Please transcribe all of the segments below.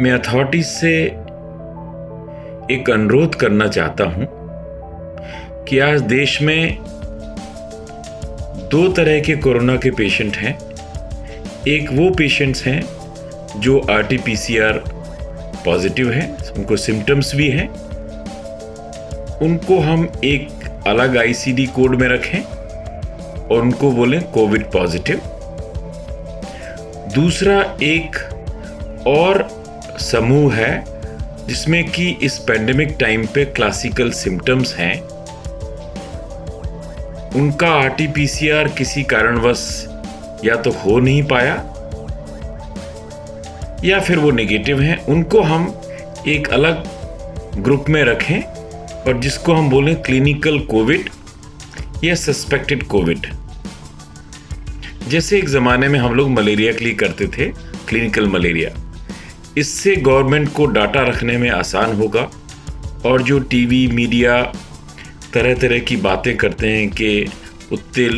मैं अथॉरिटीज से एक अनुरोध करना चाहता हूं कि आज देश में दो तरह के कोरोना के पेशेंट हैं। एक वो पेशेंट्स हैं जो आरटीपीसीआर पॉजिटिव हैं, उनको सिम्टम्स भी हैं, उनको हम एक अलग आईसीडी कोड में रखें और उनको बोलें कोविड पॉजिटिव। दूसरा एक और समूह है जिसमें कि इस पैंडेमिक टाइम पे क्लासिकल सिम्टम्स हैं, उनका आरटीपीसीआर किसी कारणवश या तो हो नहीं पाया या फिर वो नेगेटिव हैं, उनको हम एक अलग ग्रुप में रखें और जिसको हम बोलें क्लिनिकल कोविड या सस्पेक्टेड कोविड। जैसे एक ज़माने में हम लोग मलेरिया के लिए करते थे, क्लिनिकल मलेरिया। इससे गवर्नमेंट को डाटा रखने में आसान होगा और जो टीवी मीडिया तरह तरह की बातें करते हैं कि उत्ते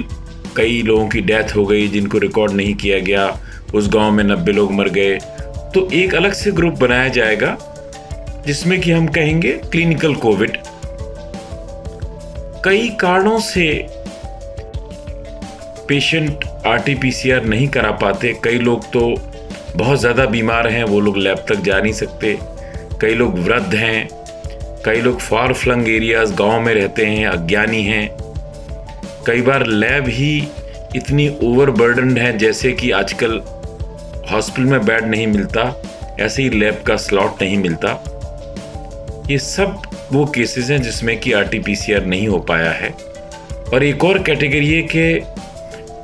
कई लोगों की डेथ हो गई जिनको रिकॉर्ड नहीं किया गया, उस गांव में 90 लोग मर गए, तो एक अलग से ग्रुप बनाया जाएगा जिसमें कि हम कहेंगे क्लिनिकल कोविड। कई कारणों से पेशेंट आरटीपीसीआर नहीं करा पाते। कई लोग तो बहुत ज़्यादा बीमार हैं, वो लोग लैब तक जा नहीं सकते। कई लोग वृद्ध हैं, कई लोग फार फ्लंग एरियाज गांव में रहते हैं, अज्ञानी हैं। कई बार लैब ही इतनी ओवरबर्डन्ड है, जैसे कि आजकल हॉस्पिटल में बेड नहीं मिलता, ऐसे ही लैब का स्लॉट नहीं मिलता। ये सब वो केसेस हैं जिसमें कि आरटीपीसीआर नहीं हो पाया है। और एक और कैटेगरी है कि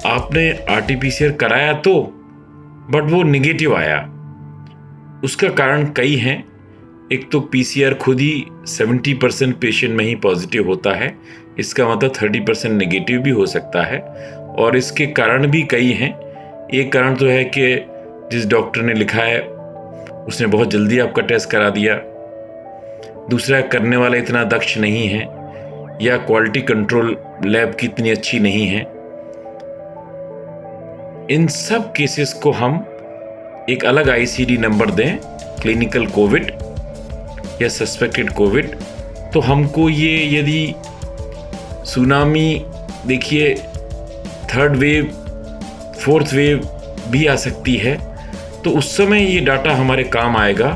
आपने आरटीपीसीआर कराया तो बट वो नेगेटिव आया। उसका कारण कई हैं। एक तो पीसीआर खुद ही 70% पेशेंट में ही पॉजिटिव होता है, इसका मतलब 30% नेगेटिव भी हो सकता है। और इसके कारण भी कई हैं। एक कारण तो है कि जिस डॉक्टर ने लिखा है उसने बहुत जल्दी आपका टेस्ट करा दिया। दूसरा, करने वाला इतना दक्ष नहीं है या क्वालिटी कंट्रोल लैब की इतनी अच्छी नहीं है। इन सब केसेस को हम एक अलग आईसीडी नंबर दें, क्लिनिकल कोविड या सस्पेक्टेड कोविड, तो हमको ये यदि सुनामी, देखिए थर्ड वेव फोर्थ वेव भी आ सकती है, तो उस समय ये डाटा हमारे काम आएगा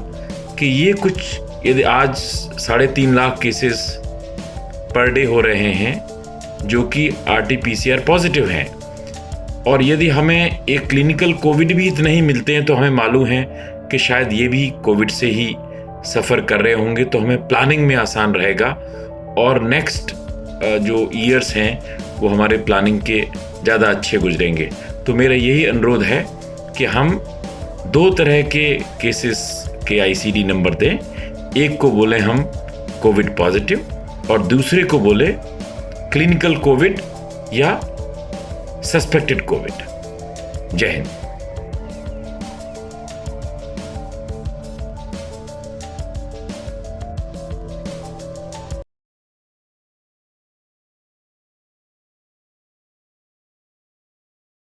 कि ये कुछ, यदि आज 3.5 लाख केसेस पर डे हो रहे हैं जो कि आरटीपीसीआर पॉजिटिव हैं, और यदि हमें एक क्लिनिकल कोविड भी इतने ही मिलते हैं तो हमें मालूम है कि शायद ये भी कोविड से ही सफ़र कर रहे होंगे, तो हमें प्लानिंग में आसान रहेगा और नेक्स्ट जो ईयर्स हैं वो हमारे प्लानिंग के ज़्यादा अच्छे गुजरेंगे। तो मेरा यही अनुरोध है कि हम दो तरह के केसेस के आईसीडी नंबर दें। एक को बोलें हम कोविड पॉजिटिव और दूसरे को बोले क्लिनिकल कोविड या सस्पेक्टेड कोविड। जय हिंद।